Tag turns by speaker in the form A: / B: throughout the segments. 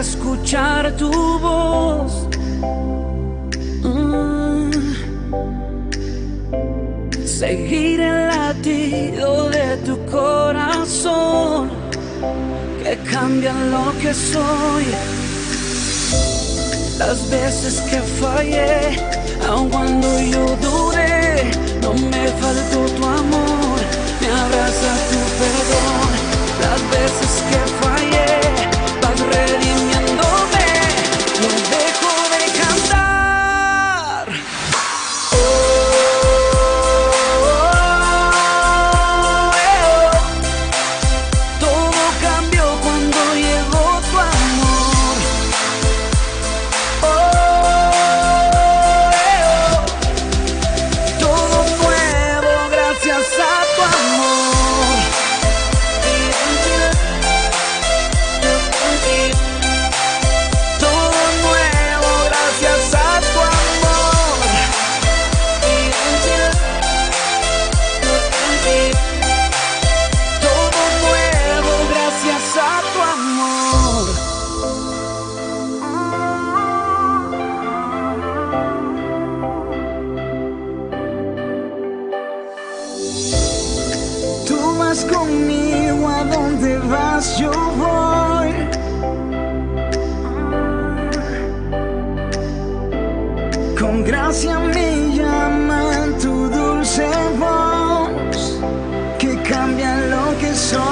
A: escuchar tu voz. Seguir el latido de tu corazón, que cambia lo que soy. Las veces que fallé, aun cuando yo dudé, no me faltó tu amor, me abraza tu perdón. Las veces que fallé, vas redimiéndome, no dejo de cantar. Todo cambió cuando llegó tu amor. Todo nuevo gracias a tu amor. Todo nuevo gracias a tu amor. Todo nuevo gracias a tu amor. Tú vas conmigo, a donde vas yo voy. Con gracia me llama tu dulce voz, que cambia lo que soy.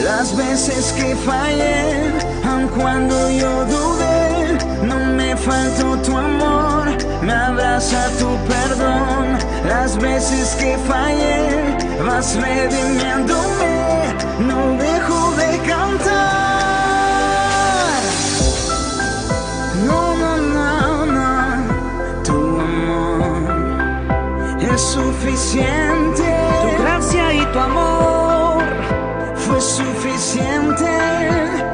A: Las veces que fallé, aun cuando yo dudé, no me faltó tu amor, me abraza tu perdón. Las veces que fallé, vas redimiéndome, no dejo de cantar. No, no, no, no, tu amor es suficiente. Tu gracia y tu amor fue suficiente.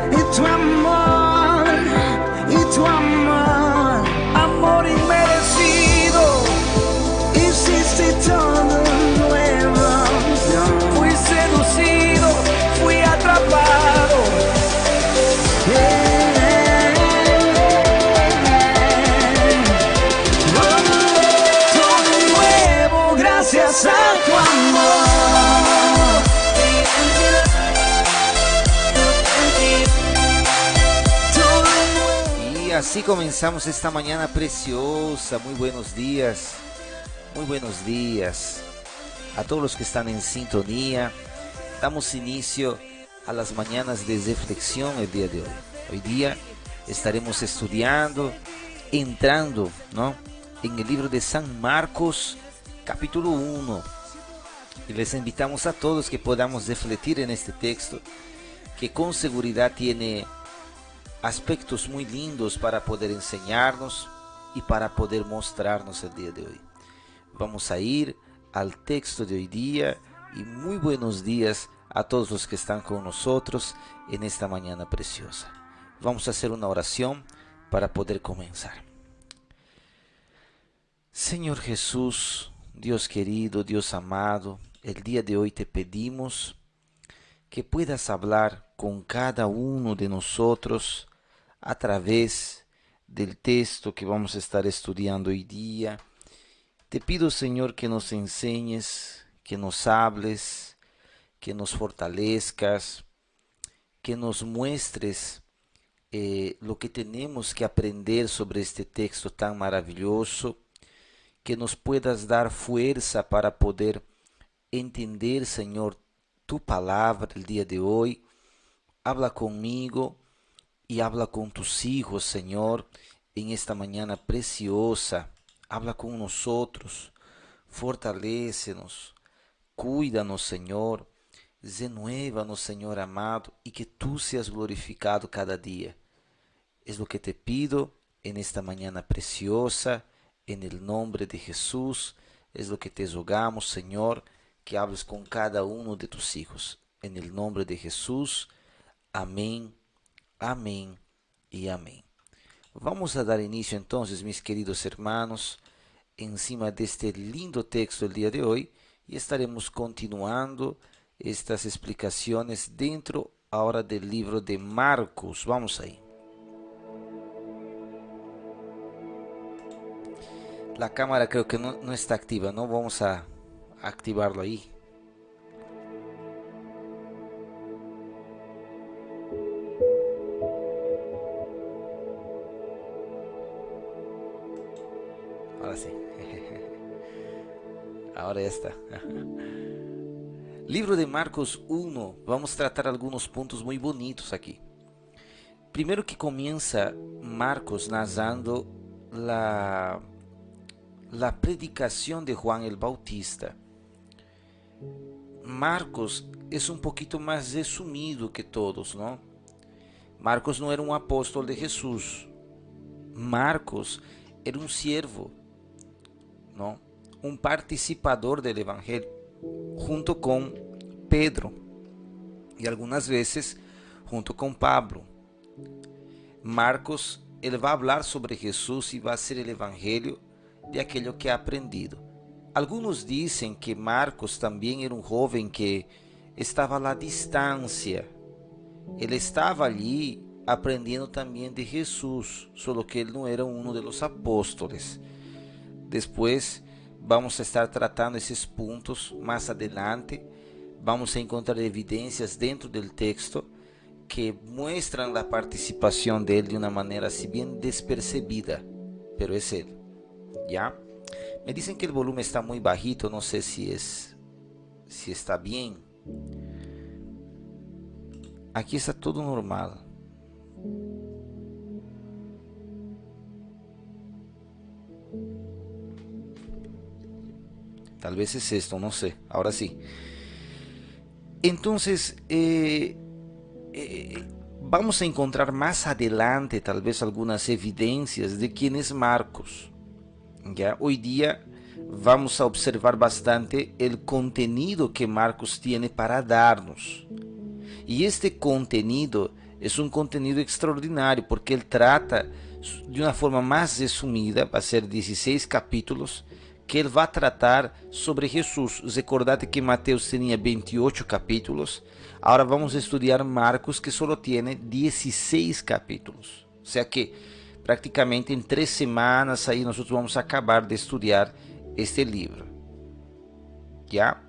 A: Y tu amor, amor inmerecido, hiciste todo nuevo. Fui seducido, fui atrapado. Todo nuevo gracias a tu amor.
B: Y así comenzamos esta mañana preciosa. Muy buenos días a todos los que están en sintonía. Damos inicio a las mañanas de reflexión el día de hoy. Hoy día estaremos estudiando, entrando, ¿no?, en el libro de San Marcos, capítulo 1. Y les invitamos a todos que podamos refletir en este texto, que con seguridad tiene aspectos muy lindos para poder enseñarnos y para poder mostrarnos el día de hoy. Vamos a ir al texto de hoy día y muy buenos días a todos los que están con nosotros en esta mañana preciosa. Vamos a hacer una oración para poder comenzar. Señor Jesús, Dios querido, Dios amado, el día de hoy te pedimos que puedas hablar con cada uno de nosotros a través del texto que vamos a estar estudiando hoy día. Te pido, Señor, que nos enseñes, que nos hables, que nos fortalezcas, que nos muestres lo que tenemos que aprender sobre este texto tan maravilloso, que nos puedas dar fuerza para poder entender, Señor, tu palabra el día de hoy. Habla conmigo y habla con tus hijos, Señor, en esta mañana preciosa. Habla con nosotros, fortalécenos, cuídanos, Señor, renuévanos, Señor amado, y que tú seas glorificado cada día. Es lo que te pido en esta mañana preciosa, en el nombre de Jesús. Es lo que te rogamos, Señor, que hables con cada uno de tus hijos. En el nombre de Jesús. Amén, amén y amén. Vamos a dar inicio entonces, mis queridos hermanos, encima de este lindo texto el día de hoy, y estaremos continuando estas explicaciones dentro ahora del libro de Marcos. Vamos ahí. La cámara creo que no está activa, ¿no? Vamos a activarlo ahí. Ahora sí. Ahora ya está. Libro de Marcos 1. Vamos a tratar algunos puntos muy bonitos aquí. Primero que comienza Marcos narrando la predicación de Juan el Bautista. Marcos es un poquito más resumido que todos, ¿no? Marcos no era un apóstol de Jesús. Marcos era un siervo, ¿no? Un participador del evangelio, junto con Pedro y algunas veces junto con Pablo. Marcos, él va a hablar sobre Jesús y va a hacer el evangelio de aquello que ha aprendido. Algunos dicen que Marcos también era un joven que estaba a la distancia. Él estaba allí aprendiendo también de Jesús, solo que él no era uno de los apóstoles. Después vamos a estar tratando esos puntos más adelante. Vamos a encontrar evidencias dentro del texto que muestran la participación de él de una manera así bien despercibida, pero es él, ¿ya? Me dicen que el volumen está muy bajito, no sé si está bien. Aquí está todo normal. Tal vez es esto, no sé. Ahora sí. Entonces, vamos a encontrar más adelante tal vez algunas evidencias de quién es Marcos. ¿Ya? Hoy día vamos a observar bastante el contenido que Marcos tiene para darnos. Y este contenido es un contenido extraordinario porque él trata de una forma más resumida, va a ser 16 capítulos, que él va a tratar sobre Jesús. Recordad que Mateus tenía 28 capítulos, ahora vamos a estudiar Marcos, que solo tiene 16 capítulos. O sea que prácticamente en 3 semanas ahí nosotros vamos a acabar de estudiar este libro. ¿Ya?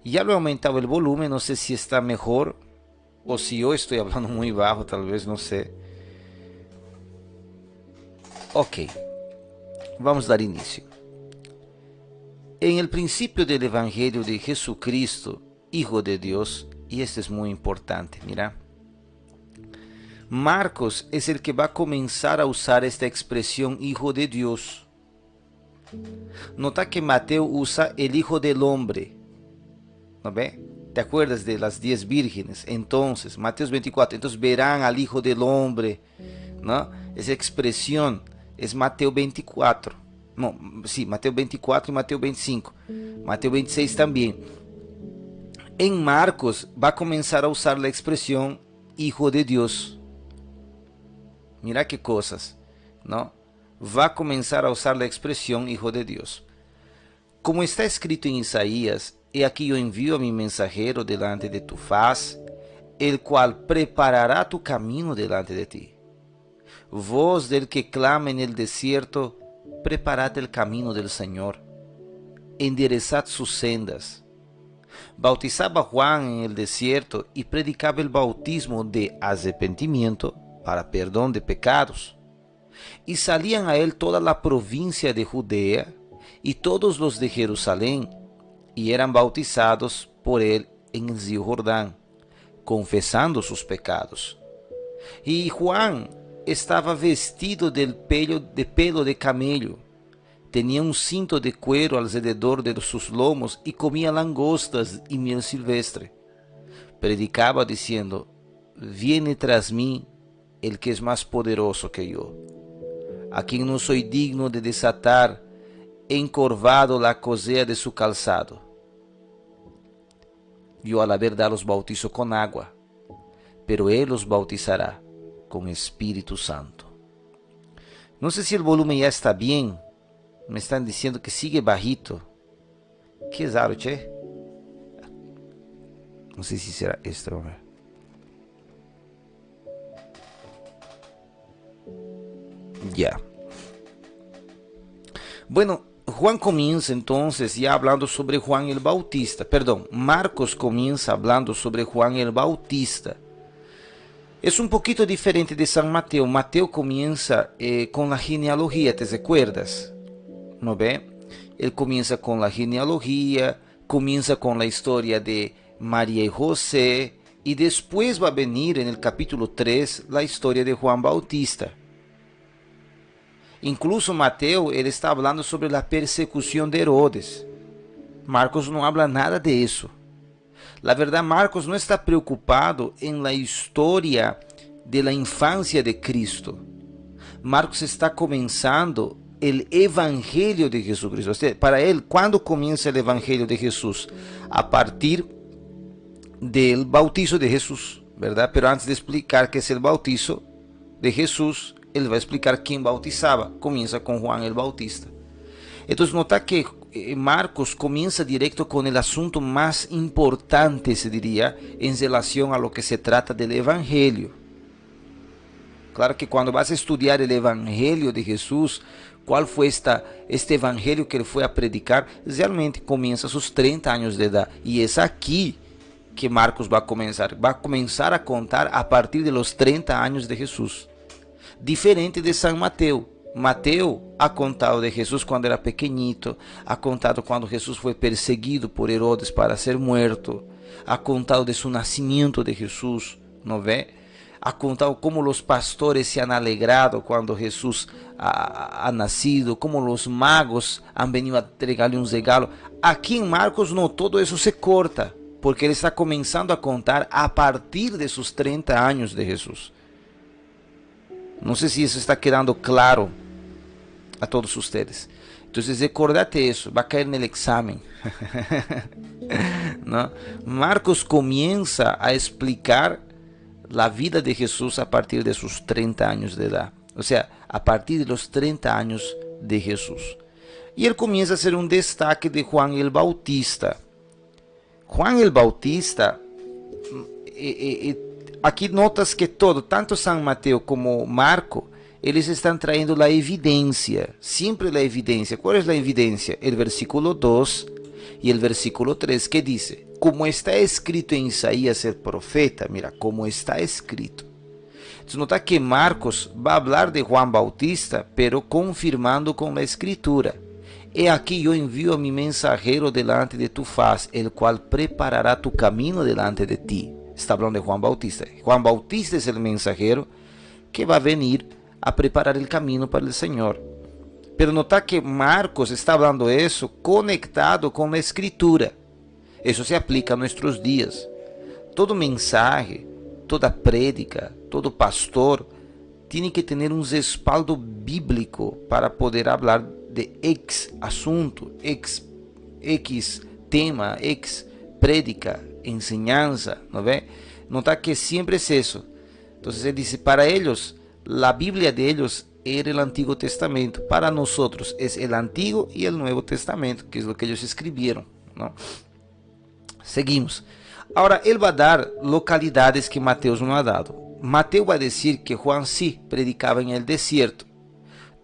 B: Ya lo he aumentado el volumen, no sé si está mejor o si yo estoy hablando muy bajo, tal vez, no sé. Ok, vamos a dar inicio. En el principio del Evangelio de Jesucristo, Hijo de Dios, y este es muy importante, mira. Marcos es el que va a comenzar a usar esta expresión Hijo de Dios. Nota que Mateo usa el Hijo del Hombre, ¿no ve? ¿Te acuerdas de las 10 vírgenes? Entonces, Mateo 24, entonces verán al Hijo del Hombre, ¿no? Esa expresión es Mateo 24. No, sí, Mateo 24 y Mateo 25. Mateo 26 también. En Marcos va a comenzar a usar la expresión Hijo de Dios. Mira qué cosas, ¿no? Va a comenzar a usar la expresión Hijo de Dios. Como está escrito en Isaías, he aquí yo envío a mi mensajero delante de tu faz, el cual preparará tu camino delante de ti. Voz del que clama en el desierto, preparad el camino del Señor, enderezad sus sendas. Bautizaba Juan en el desierto y predicaba el bautismo de arrepentimiento para perdón de pecados. Y salían a él toda la provincia de Judea y todos los de Jerusalén, y eran bautizados por él en el río Jordán, confesando sus pecados. Y Juan estaba vestido de pelo de camello, tenía un cinto de cuero alrededor de sus lomos y comía langostas y miel silvestre. Predicaba diciendo: viene tras mí el que es más poderoso que yo, a quien no soy digno de desatar encorvado la correa de su calzado. Yo a la verdad los bautizo con agua, pero él los bautizará con Espíritu Santo. No sé si el volumen ya está bien. Me están diciendo que sigue bajito. Qué raro, che. No sé si será esto. Ya. Bueno, Juan comienza entonces ya hablando sobre Juan el Bautista. Perdón, Marcos comienza hablando sobre Juan el Bautista. Es un poquito diferente de San Mateo. Mateo comienza con la genealogía, ¿te recuerdas? ¿No ve? Él comienza con la genealogía, comienza con la historia de María y José, y después va a venir en el capítulo 3 la historia de Juan Bautista. Incluso Mateo, él está hablando sobre la persecución de Herodes. Marcos no habla nada de eso. La verdad, Marcos no está preocupado en la historia de la infancia de Cristo. Marcos está comenzando el Evangelio de Jesucristo. Para él, ¿cuándo comienza el Evangelio de Jesús? A partir del bautizo de Jesús, ¿verdad? Pero antes de explicar qué es el bautizo de Jesús, él va a explicar quién bautizaba. Comienza con Juan el Bautista. Entonces nota que Marcos comienza directo con el asunto más importante, se diría, en relación a lo que se trata del Evangelio. Claro que cuando vas a estudiar el Evangelio de Jesús, cuál fue este Evangelio que él fue a predicar, realmente comienza a sus 30 años de edad. Y es aquí que Marcos va a comenzar a contar a partir de los 30 años de Jesús. Diferente de San Mateo. Mateo ha contado de Jesús cuando era pequeñito, ha contado cuando Jesús fue perseguido por Herodes para ser muerto, ha contado de su nacimiento de Jesús, ¿no ve? Ha contado cómo los pastores se han alegrado cuando Jesús ha nacido, cómo los magos han venido a entregarle un regalo. Aquí en Marcos no, todo eso se corta, porque él está comenzando a contar a partir de sus 30 años de Jesús. No sé si eso está quedando claro a todos ustedes. Entonces recordate eso, va a caer en el examen. ¿No? Marcos comienza a explicar la vida de Jesús a partir de sus 30 años de edad. O sea, a partir de los 30 años de Jesús. Y él comienza a hacer un destaque de Juan el Bautista. Juan el Bautista, aquí notas que todo, tanto San Mateo como Marco, eles están trayendo la evidencia, siempre la evidencia. ¿Cuál es la evidencia? El versículo 2 y el versículo 3 que dice, como está escrito en Isaías el profeta, mira, como está escrito. Entonces nota que Marcos va a hablar de Juan Bautista, pero confirmando con la escritura. He aquí yo envío a mi mensajero delante de tu faz, el cual preparará tu camino delante de ti. Está hablando de Juan Bautista. Juan Bautista es el mensajero que va a venir a preparar el camino para el Señor. Pero nota que Marcos está hablando eso conectado con la escritura. Eso se aplica a nuestros días. Todo mensaje, toda prédica, todo pastor tiene que tener un respaldo bíblico para poder hablar de X asunto, X tema, X prédica, enseñanza, ¿no ve? Nota que siempre es eso. Entonces él dice, para ellos, la Biblia de ellos era el Antiguo Testamento. Para nosotros es el Antiguo y el Nuevo Testamento, que es lo que ellos escribieron, ¿no? Seguimos. Ahora, él va a dar localidades que Mateo no ha dado. Mateo va a decir que Juan sí predicaba en el desierto,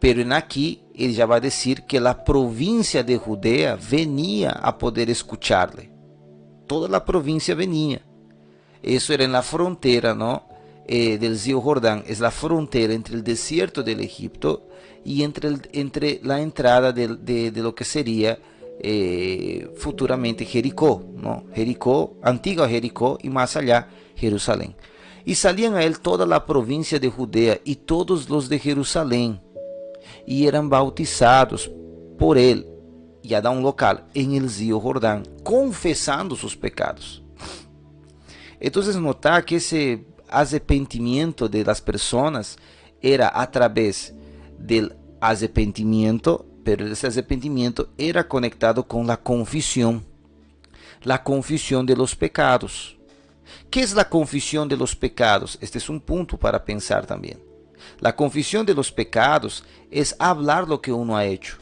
B: pero en aquí él ya va a decir que la provincia de Judea venía a poder escucharle. Toda la provincia venía. Eso era en la frontera, ¿no? Del río Jordán. Es la frontera entre el desierto del Egipto y entre la entrada de lo que sería futuramente Jericó, ¿no? Jericó, antigua Jericó, y más allá Jerusalén. Y salían a él toda la provincia de Judea y todos los de Jerusalén, y eran bautizados por él, ya da un local, en el río Jordán, confesando sus pecados. Entonces nota que ese arrepentimiento de las personas era a través del arrepentimiento, pero ese arrepentimiento era conectado con la confesión de los pecados. ¿Qué es la confesión de los pecados? Este es un punto para pensar también. La confesión de los pecados es hablar lo que uno ha hecho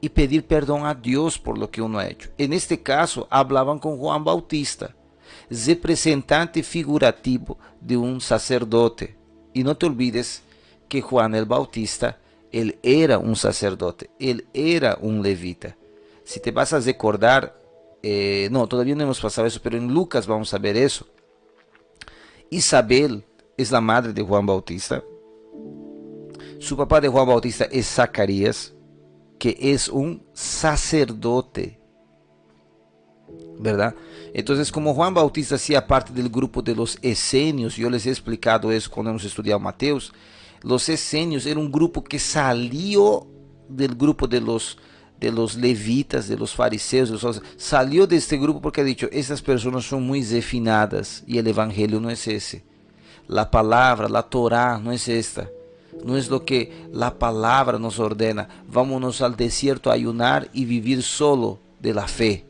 B: y pedir perdón a Dios por lo que uno ha hecho. En este caso, hablaban con Juan Bautista, representante figurativo de un sacerdote. Y no te olvides que Juan el Bautista Él era un sacerdote, él era un levita. Si te vas a recordar, no, todavía no hemos pasado eso, pero en Lucas vamos a ver eso. Isabel es la madre de Juan Bautista. Su papá de Juan Bautista es Zacarías, que es un sacerdote, ¿verdad? Entonces, como Juan Bautista hacía parte del grupo de los esenios, yo les he explicado eso cuando hemos estudiado Mateos, los esenios era un grupo que salió del grupo de los levitas, de los fariseos, salió de este grupo porque ha dicho, estas personas son muy refinadas y el evangelio no es ese. La palabra, la Torá no es esta. No es lo que la palabra nos ordena. Vámonos al desierto a ayunar y vivir solo de la fe.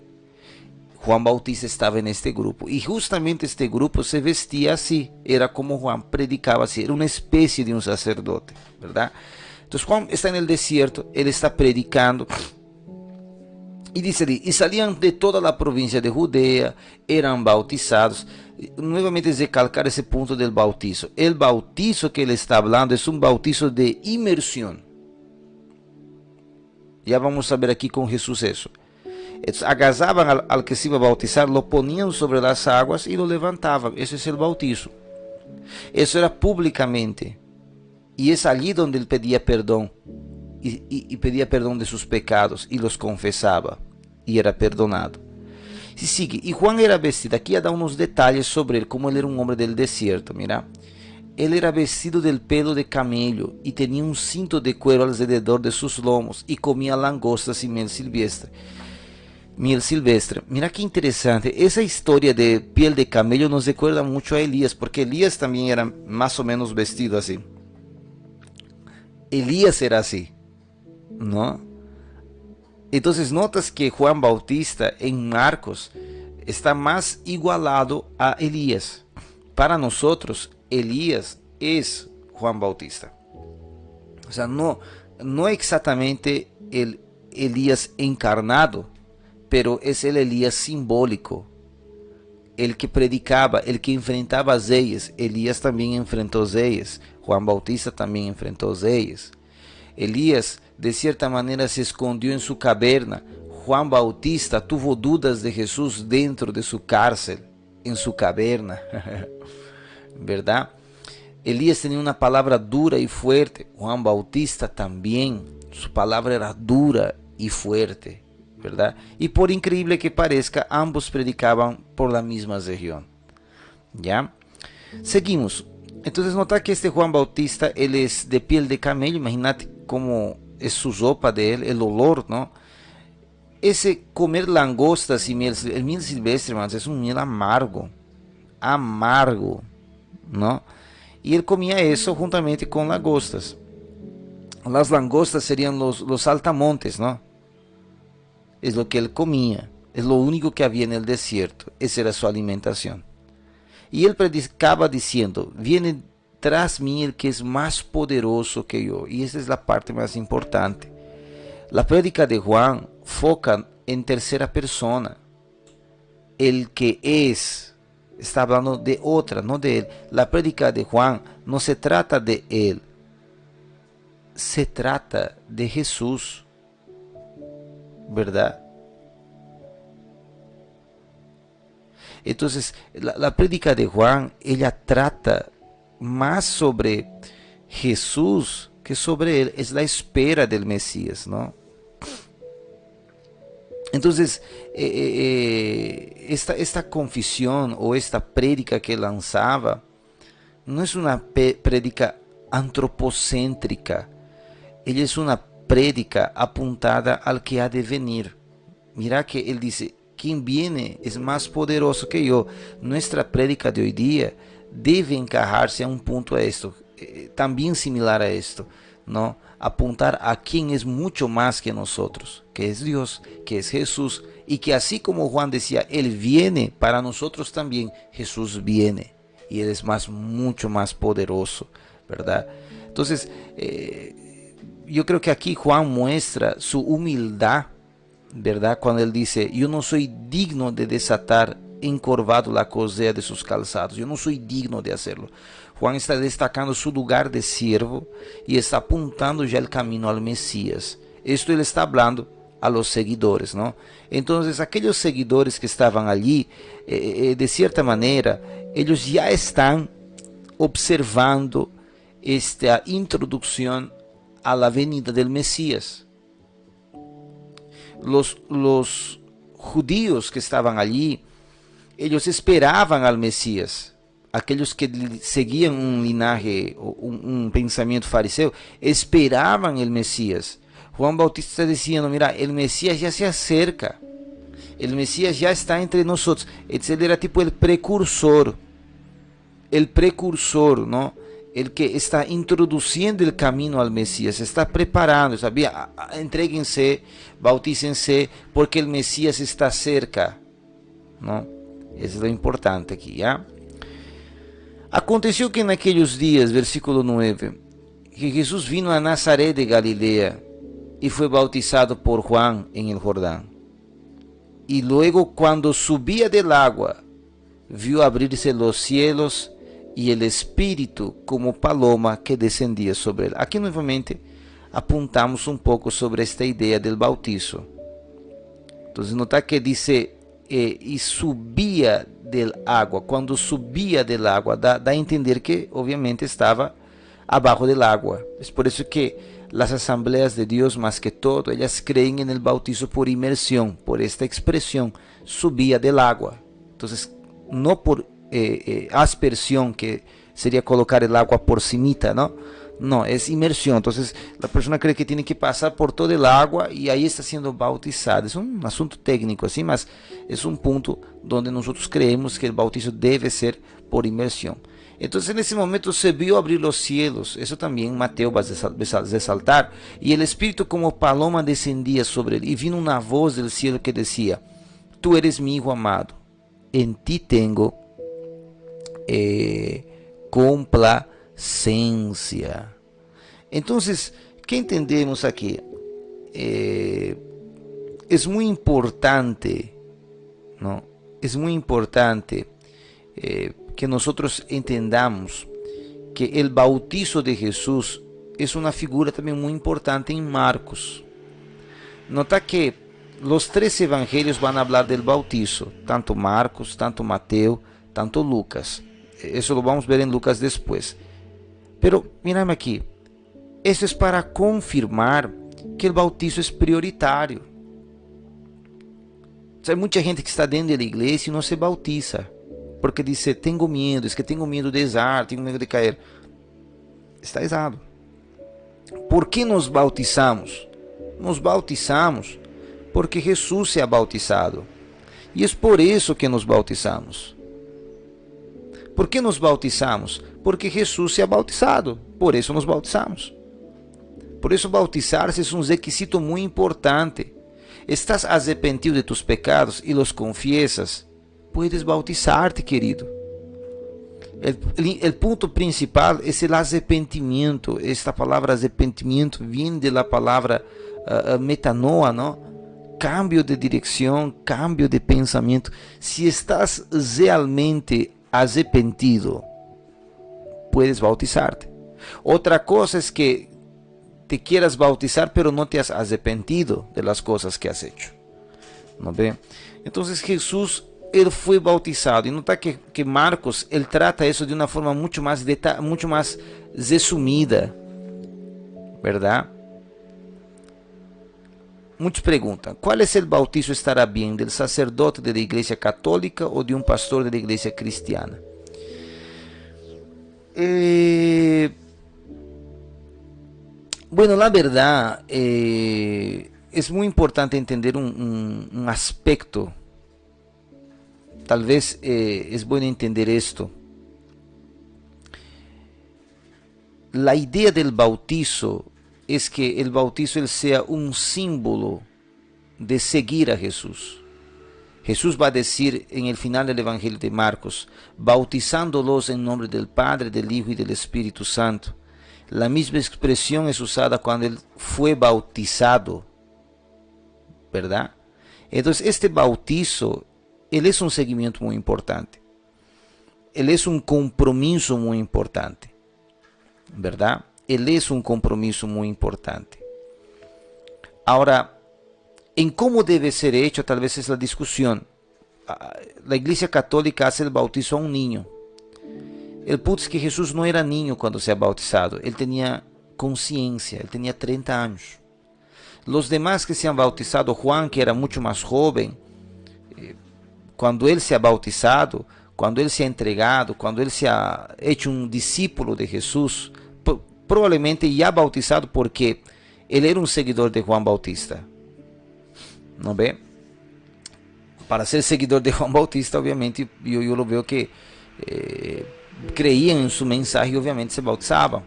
B: Juan Bautista estaba en este grupo y justamente este grupo se vestía así, era como Juan predicaba así, era una especie de un sacerdote, ¿verdad? Entonces Juan está en el desierto, él está predicando y dice, y salían de toda la provincia de Judea, eran bautizados. Nuevamente es recalcar ese punto del bautizo. El bautizo que él está hablando es un bautizo de inmersión. Ya vamos a ver aquí con Jesús eso. Agasaban al que se iba a bautizar, lo ponían sobre las aguas y lo levantaban. Ese es el bautizo. Eso era públicamente. Y es allí donde él pedía perdón. Y pedía perdón de sus pecados y los confesaba. Y era perdonado. Y sigue. Y Juan era vestido. Aquí ya da unos detalles sobre él, como él era un hombre del desierto. Mira. Él era vestido del pelo de camello y tenía un cinto de cuero alrededor de sus lomos y comía langostas y miel silvestre. Mira qué interesante. Esa historia de piel de camello nos recuerda mucho a Elías, porque Elías también era más o menos vestido así. Elías era así, ¿no? Entonces notas que Juan Bautista en Marcos está más igualado a Elías. Para nosotros, Elías es Juan Bautista. O sea, no exactamente el Elías encarnado, pero es el Elías simbólico, el que predicaba, el que enfrentaba a reyes. Elías también enfrentó reyes, Juan Bautista también enfrentó reyes. Elías de cierta manera se escondió en su caverna. Juan Bautista tuvo dudas de Jesús dentro de su cárcel, en su caverna, ¿verdad? Elías tenía una palabra dura y fuerte. Juan Bautista también, su palabra era dura y fuerte, ¿verdad? Y por increíble que parezca, ambos predicaban por la misma región. ¿Ya? Seguimos. Entonces nota que este Juan Bautista, él es de piel de camello. Imagínate cómo es su ropa de él, el olor, ¿no? Ese comer langostas y miel, el miel silvestre, hermanos, es un miel amargo, ¿no? Y él comía eso juntamente con langostas. Las langostas serían los saltamontes, ¿no? Es lo que él comía, es lo único que había en el desierto, esa era su alimentación. Y él predicaba diciendo, viene tras mí el que es más poderoso que yo. Y esa es la parte más importante. La prédica de Juan foca en tercera persona. El que es, está hablando de otra, no de él. La prédica de Juan no se trata de él, se trata de Jesús, ¿verdad? Entonces, la prédica de Juan, ella trata más sobre Jesús que sobre él, es la espera del Mesías, ¿no? Entonces, esta confesión o esta prédica que lanzaba no es una prédica antropocéntrica, ella es una prédica apuntada al que ha de venir. Mira que él dice, quien viene es más poderoso que yo. Nuestra prédica de hoy día debe encajarse a un punto a esto, también similar a esto, ¿no? Apuntar a quien es mucho más que nosotros, que es Dios, que es Jesús, y que así como Juan decía, Él viene, para nosotros también Jesús viene, y Él es mucho más poderoso, ¿verdad? Entonces, yo creo que aquí Juan muestra su humildad, ¿verdad? Cuando él dice, yo no soy digno de desatar encorvado la correa de sus calzados, yo no soy digno de hacerlo. Juan está destacando su lugar de siervo y está apuntando ya el camino al Mesías. Esto él está hablando a los seguidores, ¿no? Entonces aquellos seguidores que estaban allí, de cierta manera, ellos ya están observando esta introducción a la venida del Mesías. Los judíos que estaban allí, ellos esperaban al Mesías. Aquellos que seguían un linaje, un pensamiento fariseo, esperaban el Mesías. Juan Bautista está diciendo, mira, el Mesías ya se acerca. El Mesías ya está entre nosotros. Él era tipo el precursor, ¿no? El que está introduciendo el camino al Mesías, está preparando, ¿sabía? Entréguense, bautícense, porque el Mesías está cerca, ¿no? Eso es lo importante aquí, ¿ya? Aconteció que en aquellos días, versículo 9, que Jesús vino a Nazaret de Galilea y fue bautizado por Juan en el Jordán. Y luego, cuando subía del agua, vio abrirse los cielos y el Espíritu como paloma que descendía sobre él. Aquí nuevamente apuntamos un poco sobre esta idea del bautizo. Entonces nota que dice y subía del agua. Cuando subía del agua da a entender que obviamente estaba abajo del agua. Es por eso que las asambleas de Dios, más que todo, ellas creen en el bautizo por inmersión, por esta expresión, subía del agua. Entonces, no por aspersión, que sería colocar el agua por cimita, ¿no? No, es inmersión. Entonces la persona cree que tiene que pasar por todo el agua y ahí está siendo bautizada. Es un asunto técnico así, mas es un punto donde nosotros creemos que el bautizo debe ser por inmersión. Entonces en ese momento se vio abrir los cielos. Eso también Mateo va a resaltar. Y el Espíritu como paloma descendía sobre él. Y vino una voz del cielo que decía: tú eres mi Hijo amado, en ti tengo complacencia. Entonces, ¿qué entendemos aquí? Es muy importante, ¿no? Es muy importante que nosotros entendamos que el bautizo de Jesús es una figura también muy importante en Marcos. Nota que los tres evangelios van a hablar del bautizo, tanto Marcos, tanto Mateo, tanto Lucas. Eso lo vamos a ver en Lucas después. Pero mírame aquí, esto es para confirmar que el bautizo es prioritario. Hay mucha gente que está dentro de la iglesia y no se bautiza, porque dice: tengo miedo, es que tengo miedo de errar, tengo miedo de caer. Está errado. ¿Por qué nos bautizamos? Nos bautizamos porque Jesús se ha bautizado. E é por isso que nos bautizamos. ¿Por que nos bautizamos? Porque Jesús se ha bautizado. Por isso nos bautizamos. Por isso bautizar-se é um requisito muito importante. Estás arrepentido de tus pecados e los confiesas, puedes bautizar-te, querido. El punto principal es el arrepentimiento. Esta palabra arrepentimiento viene de la palabra metanoia, ¿no? Cambio de dirección, cambio de pensamiento. Si estás realmente arrepentido, puedes bautizarte. Otra cosa es que te quieras bautizar, pero no te has arrepentido de las cosas que has hecho. ¿No ve? Entonces Jesús, él fue bautizado. Y nota que Marcos, él trata eso de una forma mucho más resumida, ¿verdad? Muchos preguntan: ¿cuál es el bautizo? ¿Estará bien del sacerdote de la iglesia católica o de un pastor de la iglesia cristiana? Bueno, la verdad, es muy importante entender un aspecto. Tal vez es bueno entender esto. La idea del bautizo es que el bautizo él sea un símbolo de seguir a Jesús. Jesús va a decir en el final del Evangelio de Marcos: bautizándolos en nombre del Padre, del Hijo y del Espíritu Santo. La misma expresión es usada cuando él fue bautizado, ¿verdad? Entonces este bautizo, él es un seguimiento muy importante. él es un compromiso muy importante, ¿verdad? Él es un compromiso muy importante. Ahora, en cómo debe ser hecho, tal vez es la discusión. La Iglesia Católica hace el bautizo a un niño. El punto es que Jesús no era niño cuando se ha bautizado. Él tenía conciencia, él tenía 30 años. Los demás que se han bautizado, Juan, que era mucho más joven, cuando él se ha bautizado, cuando él se ha entregado, cuando él se ha hecho un discípulo de Jesús, probablemente ya bautizado porque él era un seguidor de Juan Bautista. ¿No ve? Para ser seguidor de Juan Bautista, obviamente, yo lo veo que creían en su mensaje y obviamente se bautizaban.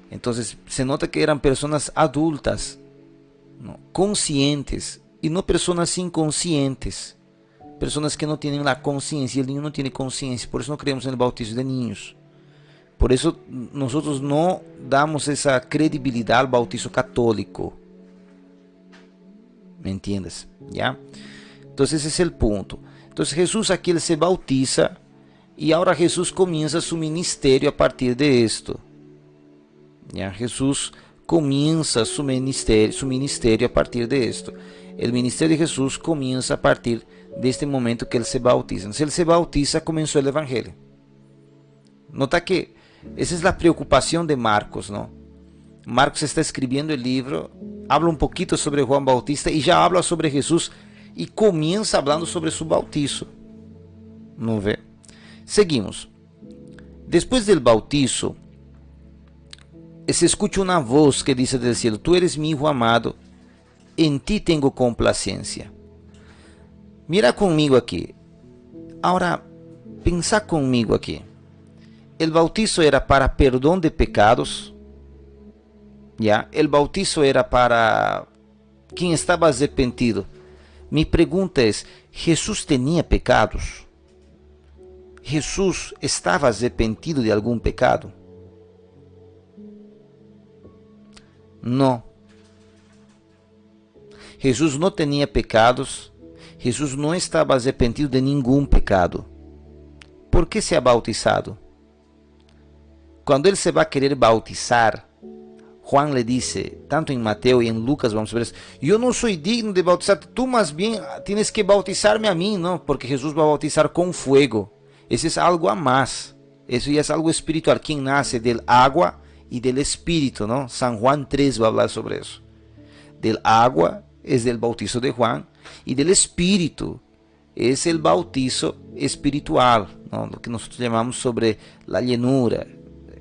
B: Entonces se nota que eran personas adultas, ¿no? Conscientes, y no personas inconscientes, personas que no tienen la conciencia. El niño no tiene conciencia, por eso no creemos en el bautizo de niños. Por eso nosotros no damos esa credibilidad al bautizo católico. ¿Me entiendes? ¿Ya? Entonces ese es el punto. Entonces Jesús aquí él se bautiza y ahora Jesús comienza su ministerio a partir de esto. ¿Ya? Jesús comienza su ministerio a partir de esto. El ministerio de Jesús comienza a partir de este momento que él se bautiza. Entonces él se bautiza, comenzó el evangelio. Nota que esa es la preocupación de Marcos, ¿no? Marcos está escribiendo el libro, habla un poquito sobre Juan Bautista y ya habla sobre Jesús y comienza hablando sobre su bautizo. ¿No ve? Seguimos. Después del bautizo, se escucha una voz que dice del cielo: tú eres mi hijo amado, en ti tengo complacencia. Mira conmigo aquí. Ahora, pensá conmigo aquí. El bautizo era para perdón de pecados. ¿Ya? El bautizo era para quien estaba arrepentido. Mi pregunta es: ¿Jesús tenía pecados? ¿Jesús estaba arrepentido de algún pecado? No. Jesús no tenía pecados. Jesús no estaba arrepentido de ningún pecado. ¿Por qué se ha bautizado? Cuando él se va a querer bautizar, Juan le dice, tanto en Mateo y en Lucas, vamos a ver, yo no soy digno de bautizarte, tú más bien tienes que bautizarme a mí, ¿no? Porque Jesús va a bautizar con fuego. Eso es algo a más. Eso ya es algo espiritual. Quien nace del agua y del espíritu, ¿no? San Juan 3 va a hablar sobre eso. Del agua es del bautizo de Juan y del espíritu es el bautizo espiritual, ¿no? Lo que nosotros llamamos sobre la llenura,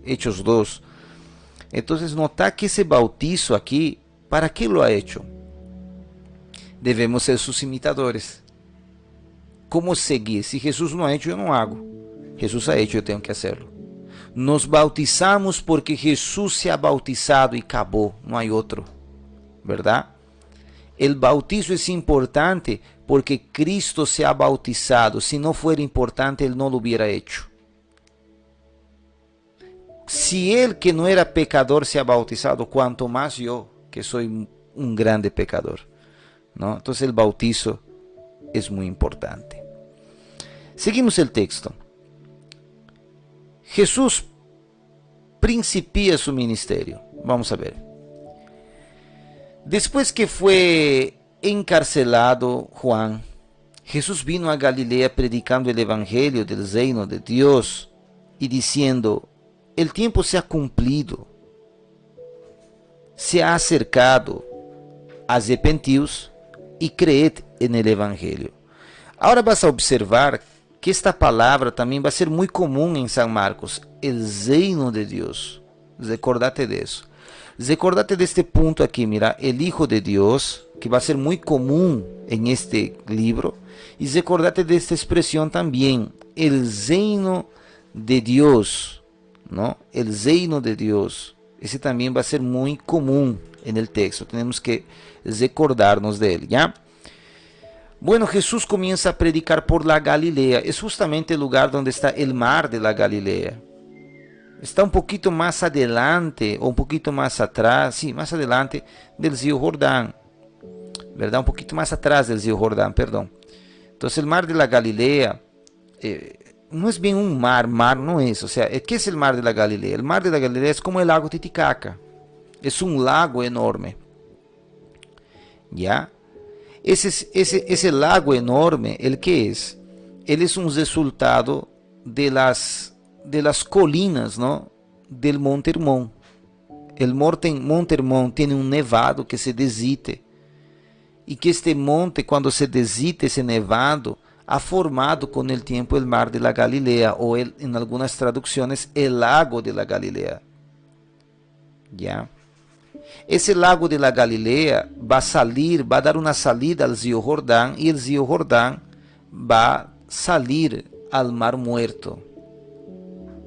B: Hechos 2. Entonces nota que ese bautizo aquí, ¿para qué lo ha hecho? Debemos ser sus imitadores. ¿Cómo seguir? Si Jesús no ha hecho, yo no hago. Jesús ha hecho, yo tengo que hacerlo. Nos bautizamos porque Jesús se ha bautizado y acabó, no hay otro, ¿verdad? El bautizo es importante porque Cristo se ha bautizado. Si no fuera importante, Él no lo hubiera hecho. Si Él, que no era pecador, se ha bautizado, cuanto más yo, que soy un grande pecador, ¿no? Entonces el bautizo es muy importante. Seguimos el texto. Jesús principia su ministerio. Vamos a ver. Después que fue encarcelado Juan, Jesús vino a Galilea predicando el evangelio del reino de Dios y diciendo: el tiempo se ha cumplido, se ha acercado, arrepentíos y creed en el evangelio. Ahora vas a observar que esta palabra también va a ser muy común en San Marcos, el reino de Dios. Recordate de eso. Recordate de este punto aquí, mira, el Hijo de Dios, que va a ser muy común en este libro. Y recordate de esta expresión también, el reino de Dios, ¿no? El reino de Dios. Ese también va a ser muy común en el texto. Tenemos que recordarnos de él, ¿ya? Bueno, Jesús comienza a predicar por la Galilea. Es justamente el lugar donde está el mar de la Galilea. Está un poquito más adelante, o un poquito más atrás, sí, más adelante del río Jordán, ¿verdad? Un poquito más atrás del río Jordán, perdón. Entonces el mar de la Galilea, no es bien un mar, mar no es. O sea, ¿qué es el mar de la Galilea? El mar de la Galilea es como el lago Titicaca. Es un lago enorme. ¿Ya? Ese lago enorme, ¿el qué es? Él es un resultado de las colinas, ¿no? Del Monte Hermón. El Monte Hermón tiene un nevado que se desite. Y que este monte, cuando se desite ese nevado, ha formado con el tiempo el mar de la Galilea, o en algunas traducciones, el lago de la Galilea. ¿Ya? Ese lago de la Galilea va a dar una salida al río Jordán, y el río Jordán va a salir al Mar Muerto.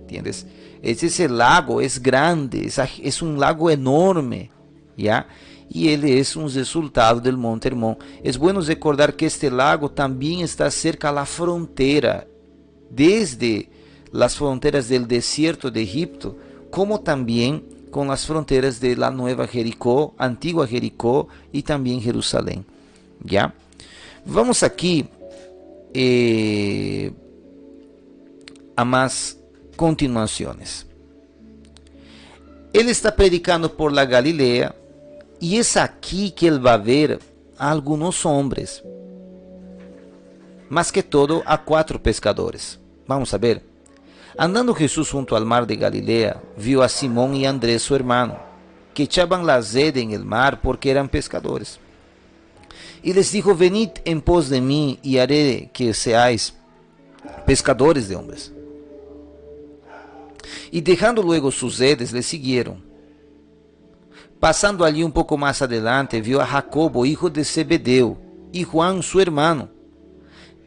B: ¿Entiendes? Ese lago es grande, es un lago enorme, ¿ya? Y él es un resultado del Monte Hermón. Es bueno recordar que este lago también está cerca a la frontera, desde las fronteras del desierto de Egipto, como también con las fronteras de la Nueva Jericó, Antigua Jericó y también Jerusalén. ¿Ya? Vamos aquí a más continuaciones. Él está predicando por la Galilea, y es aquí que él va a ver a algunos hombres, más que todo a 4 pescadores. Vamos a ver. Andando Jesús junto al mar de Galilea, vio a Simón y Andrés su hermano, que echaban la red en el mar porque eran pescadores. Y les dijo: venid en pos de mí, y haré que seáis pescadores de hombres. Y dejando luego sus redes, le siguieron. Pasando allí un poco más adelante, vio a Jacobo, hijo de Zebedeo, y Juan su hermano,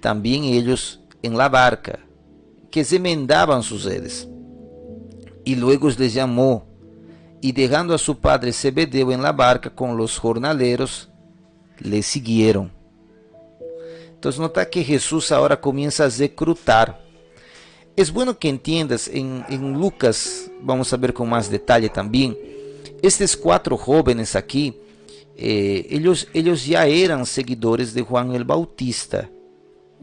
B: también ellos en la barca, que remendaban sus redes. Y luego les llamó, y dejando a su padre Zebedeo en la barca con los jornaleros, le siguieron. Entonces nota que Jesús ahora comienza a reclutar. Es bueno que entiendas, en Lucas, vamos a ver con más detalle también, estos 4 jóvenes aquí, ellos ya eran seguidores de Juan el Bautista,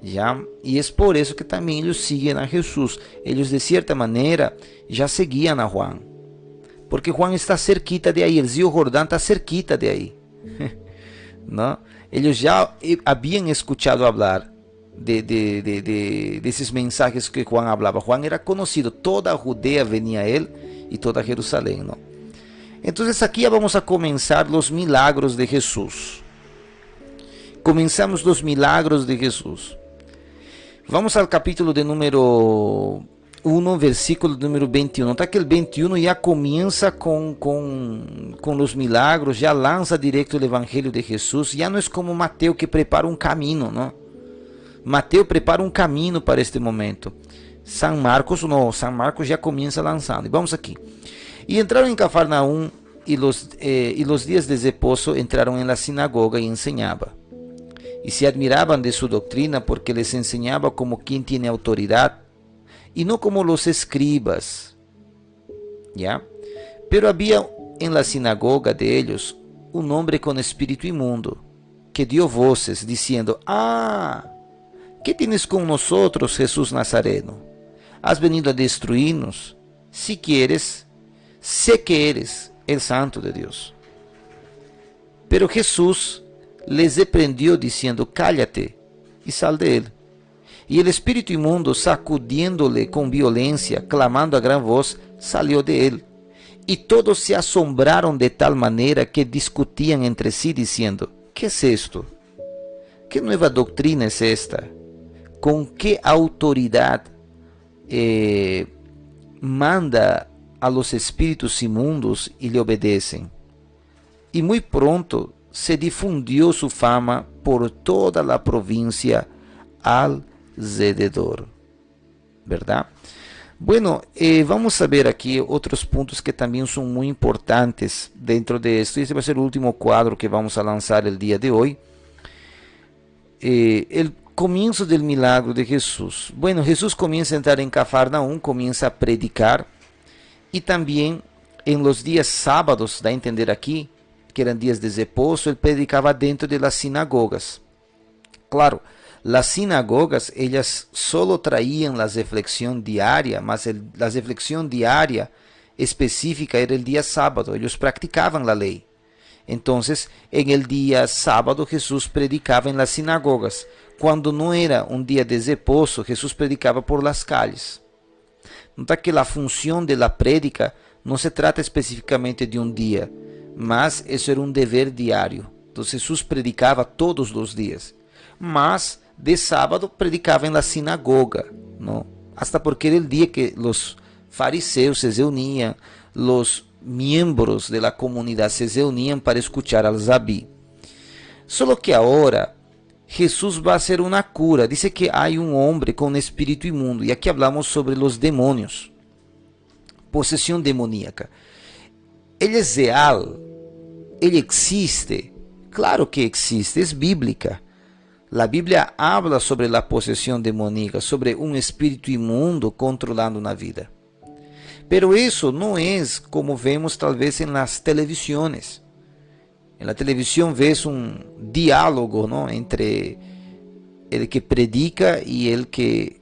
B: ¿ya? Y es por eso que también ellos siguen a Jesús. Ellos de cierta manera ya seguían a Juan, porque Juan está cerquita de ahí, el río Jordán está cerquita de ahí, ¿no? Ellos ya habían escuchado hablar de esos mensajes que Juan hablaba. Juan era conocido, toda Judea venía a él y toda Jerusalén, ¿no? Entonces aquí ya vamos a comenzar los milagros de Jesús. Comenzamos los milagros de Jesús. Vamos al capítulo de número 1, versículo número 21. Nota que el 21 ya comienza con los milagros, ya lanza directo el evangelio de Jesús. Ya no es como Mateo, que prepara un camino, ¿no? Mateo prepara un camino para este momento. San Marcos no, San Marcos ya comienza lanzando. Y vamos aquí. Y entraron en Cafarnaúm, y los días de reposo entraron en la sinagoga y enseñaba. Y se admiraban de su doctrina, porque les enseñaba como quien tiene autoridad, y no como los escribas. ¿Ya? Pero había en la sinagoga de ellos un hombre con espíritu inmundo, que dio voces diciendo: ah, ¿qué tienes con nosotros, Jesús Nazareno? ¿Has venido a destruirnos? Si quieres, sé que eres el Santo de Dios. Pero Jesús les reprendió diciendo: cállate y sal de él. Y el espíritu inmundo, sacudiéndole con violencia, clamando a gran voz, salió de él. Y todos se asombraron de tal manera que discutían entre sí diciendo: ¿qué es esto? ¿Qué nueva doctrina es esta? ¿Con qué autoridad manda a los espíritus inmundos y le obedecen? Y muy pronto se difundió su fama por toda la provincia alrededor. ¿Verdad? Bueno, vamos a ver aquí otros puntos que también son muy importantes dentro de esto. Este va a ser el último cuadro que vamos a lanzar el día de hoy. El comienzo del milagro de Jesús. Bueno, Jesús comienza a entrar en Cafarnaúm, comienza a predicar, y también en los días sábados, da a entender aquí, que eran días de reposo, él predicaba dentro de las sinagogas. Claro, Las sinagogas, ellas solo traían la reflexión diaria, mas la reflexión diaria específica era el día sábado. Ellos practicaban la ley. Entonces, en el día sábado Jesús predicaba en las sinagogas. Cuando no era un día de reposo, Jesús predicaba por las calles. Nota que la función de la prédica no se trata específicamente de un día, mas eso era un deber diario. Entonces Jesús predicaba todos los días, mas de sábado predicaba en la sinagoga, ¿no? Hasta porque era el día que los fariseos se reunían, los miembros de la comunidad se reunían para escuchar al rabí. Solo que ahora Jesús va a hacer una cura. Dice que hay un hombre con espíritu inmundo, y aquí hablamos sobre los demonios, posesión demoníaca. Él es real, él existe, claro que existe, es bíblica. La Biblia habla sobre la posesión demoníaca, sobre un espíritu inmundo controlando una vida. Pero eso no es como vemos tal vez en las televisiones. En la televisión ves un diálogo, ¿no?, entre el que predica y el que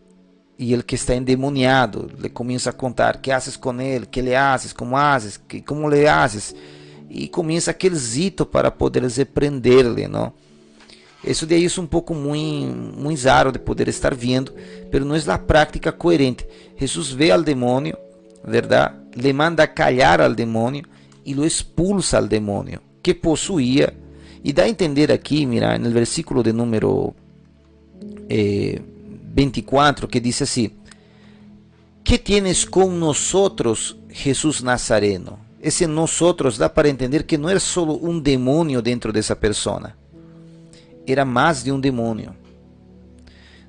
B: está endemoniado. Le comienza a contar qué haces con él, qué le haces, cómo le haces. Y comienza aquel zito para poder reprenderle, ¿no? Eso de ahí es un poco muy raro de poder estar viendo, pero no es la práctica coherente. Jesús ve al demonio, ¿verdad? Le manda a callar al demonio y lo expulsa al demonio que posuía. Y da a entender aquí, mira, en el versículo de número 24, que dice así: ¿qué tienes con nosotros, Jesús Nazareno? Ese nosotros da para entender que no era solo un demonio dentro de esa persona, era más de un demonio.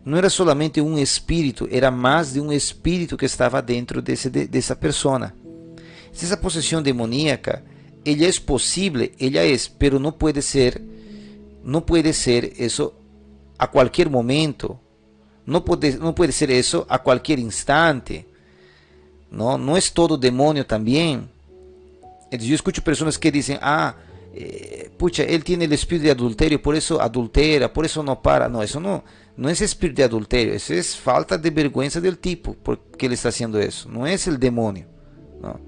B: No era solamente un espíritu, era más de un espíritu que estaba dentro de esa persona. Esa posesión demoníaca, ella es posible, ella es, pero no puede ser eso a cualquier momento. No puede ser eso a cualquier instante. No es todo demonio también. Entonces yo escucho personas que dicen: pucha, él tiene el espíritu de adulterio, por eso adultera, por eso no para. No, eso no es espíritu de adulterio, eso es falta de vergüenza del tipo, porque él está haciendo eso. No es el demonio, ¿no?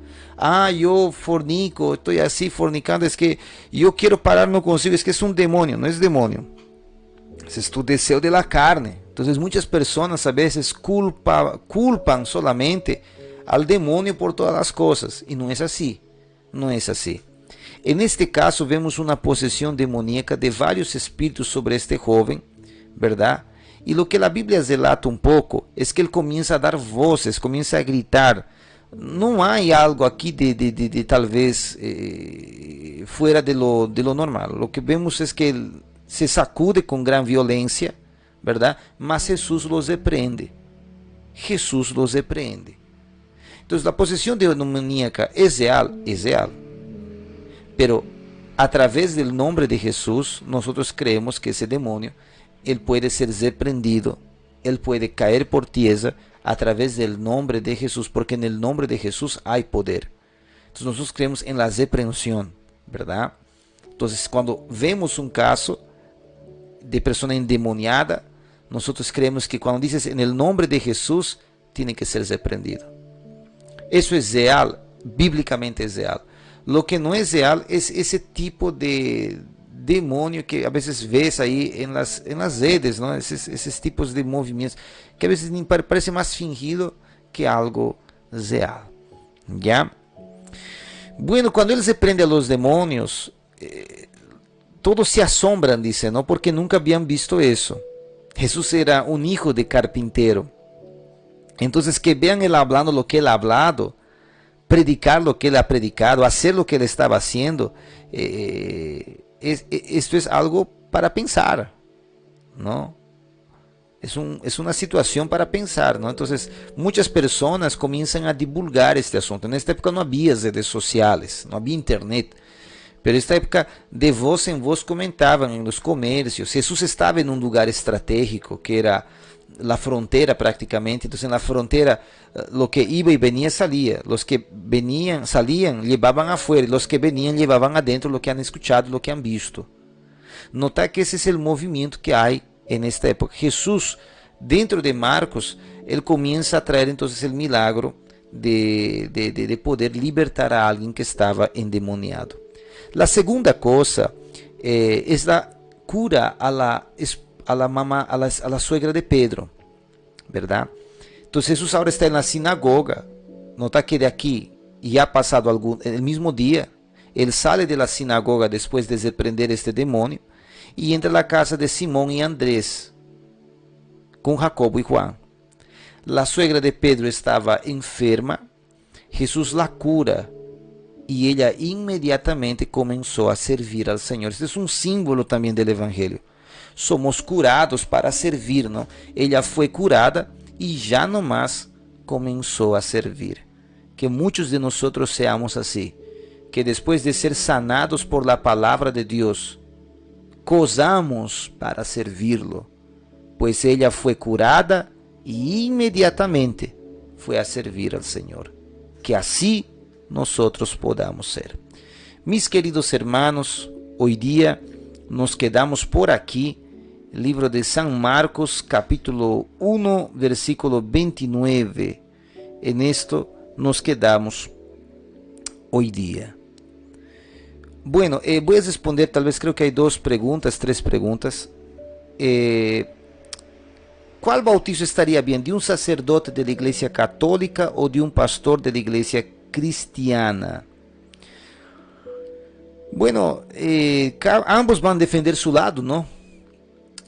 B: Yo fornico, estoy así fornicando, es que yo quiero parar, no consigo, es que es un demonio. No es demonio, es tu deseo de la carne. Entonces muchas personas a veces culpan solamente al demonio por todas las cosas, y no es así. No es así. En este caso vemos una posesión demoníaca de varios espíritus sobre este joven, ¿verdad? Y lo que la Biblia relata un poco es que él comienza a dar voces, comienza a gritar. No hay algo aquí de tal vez fuera de lo normal. Lo que vemos es que él se sacude con gran violencia, ¿verdad? Mas Jesús los reprende. Jesús los reprende. Entonces la posesión demoníaca es real, pero a través del nombre de Jesús nosotros creemos que ese demonio, él puede ser reprendido, él puede caer por tierra a través del nombre de Jesús, porque en el nombre de Jesús hay poder. Entonces nosotros creemos en la reprensión, ¿verdad? Entonces cuando vemos un caso de persona endemoniada, nosotros creemos que cuando dices en el nombre de Jesús, tiene que ser reprendido. Eso es real, bíblicamente es real. Lo que no es real es ese tipo de demonio que a veces ves ahí en las redes, ¿no? Esos tipos de movimientos que a veces parece más fingido que algo real. ¿Ya? Bueno, cuando él reprende a los demonios, todos se asombran, dice, ¿no? Porque nunca habían visto eso. Jesús era un hijo de carpintero. Entonces que vean él hablando lo que él ha hablado, predicar lo que él ha predicado, hacer lo que él estaba haciendo, esto es algo para pensar, ¿no? Es una situación para pensar, ¿no? Entonces muchas personas comienzan a divulgar este asunto. En esta época no había redes sociales, no había internet, pero en esta época de voz en voz comentaban en los comercios. Jesús estaba en un lugar estratégico que era la frontera prácticamente. Entonces en la frontera lo que iba y venía salía. Los que venían, salían, llevaban afuera, y los que venían llevaban adentro lo que han escuchado, lo que han visto. Nota que ese es el movimiento que hay en esta época. Jesús, dentro de Marcos, él comienza a traer entonces el milagro de poder libertar a alguien que estaba endemoniado. La segunda cosa es la cura a la mamá, a la suegra de Pedro, ¿verdad? Entonces Jesús ahora está en la sinagoga, nota que de aquí ya ha pasado el mismo día, él sale de la sinagoga después de reprender este demonio y entra a la casa de Simón y Andrés con Jacobo y Juan. La suegra de Pedro estaba enferma, Jesús la cura y ella inmediatamente comenzó a servir al Señor. Este es un símbolo también del Evangelio. Somos curados para servir, ¿no? Ella fue curada y ya no más comenzó a servir. Que muchos de nosotros seamos así, que después de ser sanados por la palabra de Dios, gozamos para servirlo, pues ella fue curada y inmediatamente fue a servir al Señor. Que así nosotros podamos ser. Mis queridos hermanos, hoy día nos quedamos por aquí. Libro de San Marcos, capítulo 1, versículo 29. En esto nos quedamos hoy día. Bueno, voy a responder, tal vez creo que hay tres preguntas. ¿Cuál bautizo estaría bien? ¿De un sacerdote de la iglesia católica o de un pastor de la iglesia cristiana? Bueno, ambos van a defender su lado, ¿no?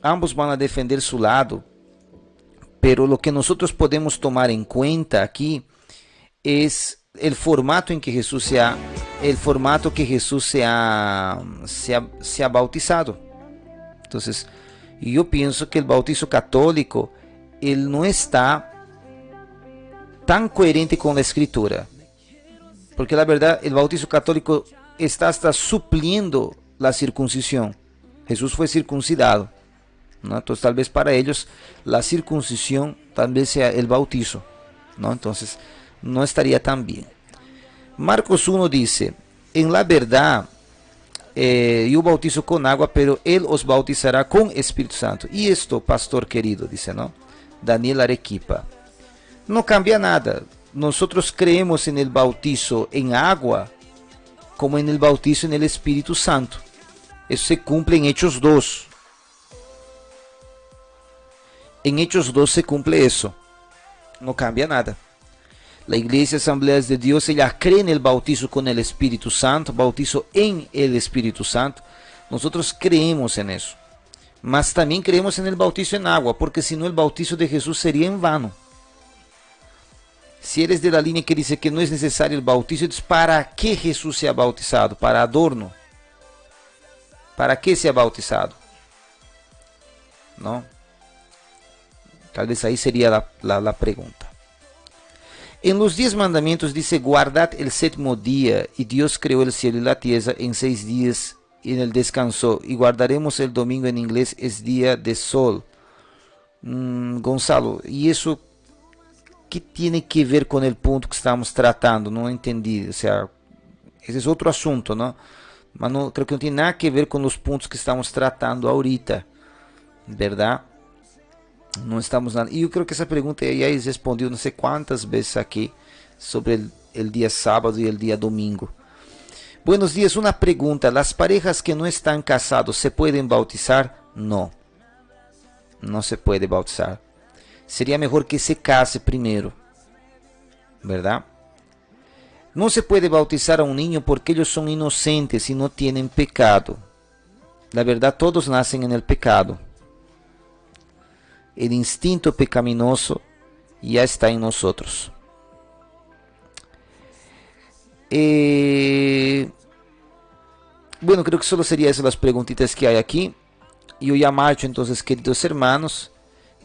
B: Ambos van a defender su lado, pero lo que nosotros podemos tomar en cuenta aquí es el formato en que Jesús se ha bautizado. Entonces, yo pienso que el bautizo católico, él no está tan coherente con la escritura, porque la verdad el bautizo católico está hasta supliendo la circuncisión. Jesús fue circuncidado, ¿no? Entonces tal vez para ellos la circuncisión tal vez sea el bautizo, ¿no? Entonces no estaría tan bien. Marcos 1 dice: en la verdad yo bautizo con agua, pero él os bautizará con Espíritu Santo. Y esto, pastor querido, dice, ¿no? Daniel Arequipa, no cambia nada. Nosotros creemos en el bautizo en agua como en el bautizo en el Espíritu Santo. Eso se cumple en Hechos 2. En Hechos 2 se cumple eso. No cambia nada. La Iglesia Asambleas de Dios, ella cree en el bautizo con el Espíritu Santo, bautizo en el Espíritu Santo. Nosotros creemos en eso. Mas también creemos en el bautizo en agua, porque si no el bautizo de Jesús sería en vano. Si eres de la línea que dice que no es necesario el bautizo, entonces ¿para qué Jesús se ha bautizado? Para adorno. ¿Para qué se ha bautizado? ¿No? Tal vez ahí sería la pregunta. En los 10 mandamientos dice: guardad el séptimo día, y Dios creó el cielo y la tierra en 6 días, y en el descansó. Y guardaremos el domingo, en inglés es día de sol. Gonzalo, ¿y eso qué tiene que ver con el punto que estamos tratando? No entendí, o sea, ese es otro asunto, ¿no? Mas no, creo que no tiene nada que ver con los puntos que estamos tratando ahorita, ¿verdad? No estamos nada. Y yo creo que esa pregunta ya he respondido no sé cuántas veces aquí sobre el día sábado y el día domingo. Buenos días, una pregunta: ¿las parejas que no están casados se pueden bautizar? No, no se puede bautizar. Sería mejor que se case primero, ¿verdad? No se puede bautizar a un niño porque ellos son inocentes y no tienen pecado. La verdad, todos nacen en el pecado. El instinto pecaminoso ya está en nosotros. Bueno, creo que solo serían esas las preguntitas que hay aquí. Yo ya marcho entonces, queridos hermanos.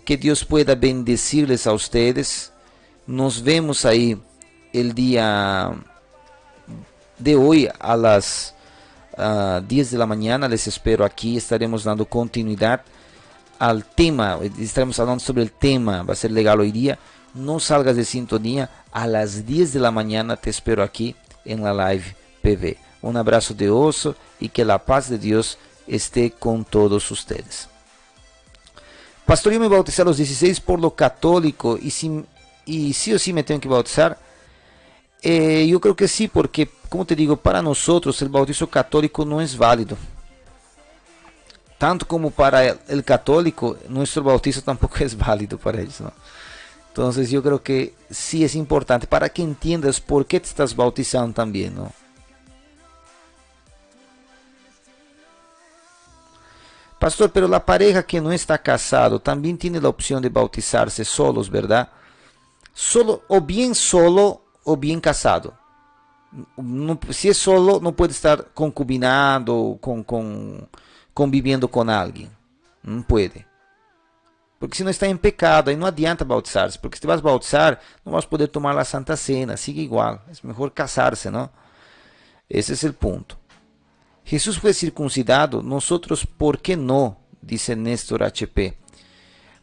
B: Que Dios pueda bendecirles a ustedes. Nos vemos ahí el día de hoy a las 10 de la mañana. Les espero aquí. Estaremos dando continuidad al tema. Estaremos hablando sobre el tema. Va a ser legal hoy día. No salgas de sintonía. A las 10 de la mañana te espero aquí en la live PV. Un abrazo de oso y que la paz de Dios esté con todos ustedes. Pastor, yo me bauticé a los 16 por lo católico y sí o sí me tengo que bautizar. Yo creo que sí, porque, como te digo, para nosotros el bautizo católico no es válido. Tanto como para el católico, nuestro bautizo tampoco es válido para ellos, ¿no? Entonces yo creo que sí es importante para que entiendas por qué te estás bautizando también, ¿no? Pastor, pero la pareja que no está casado también tiene la opción de bautizarse solos, ¿verdad? Solo o bien casado. No, si es solo, no puede estar concubinado, conviviendo con alguien. No puede. Porque si no está en pecado, aí não adianta bautizar-se. Porque se te vas a bautizar, no vas a poder tomar la Santa Cena. Sigue igual. Es mejor casarse, ¿no? Ese es el punto. Jesús fue circuncidado. Nosotros, ¿por qué no? Dice Néstor HP.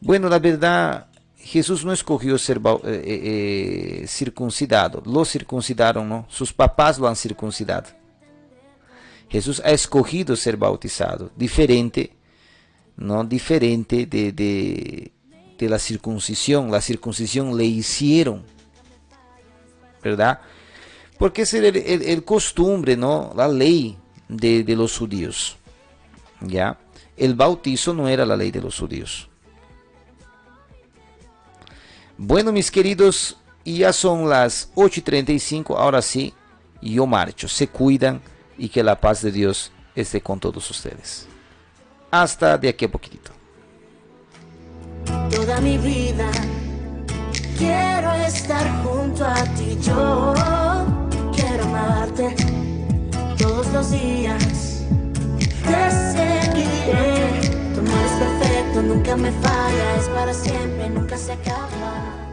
B: Bueno, la verdad, Jesús no escogió ser circuncidado. Lo circuncidaron, ¿no? Sus papás lo han circuncidado. Jesús ha escogido ser bautizado. Diferente, ¿no? Diferente de la circuncisión. La circuncisión le hicieron, ¿verdad? Porque es el costumbre, ¿no? La ley de los judíos, ¿ya? El bautizo no era la ley de los judíos. Bueno, mis queridos, ya son las 8:35, ahora sí, yo marcho. Se cuidan y que la paz de Dios esté con todos ustedes. Hasta de aquí a poquitito.
C: Toda mi vida quiero estar junto a ti, yo quiero amarte todos los días, te seguiré, tu amor es perfecto, nunca me falla, es para siempre, nunca se acaba.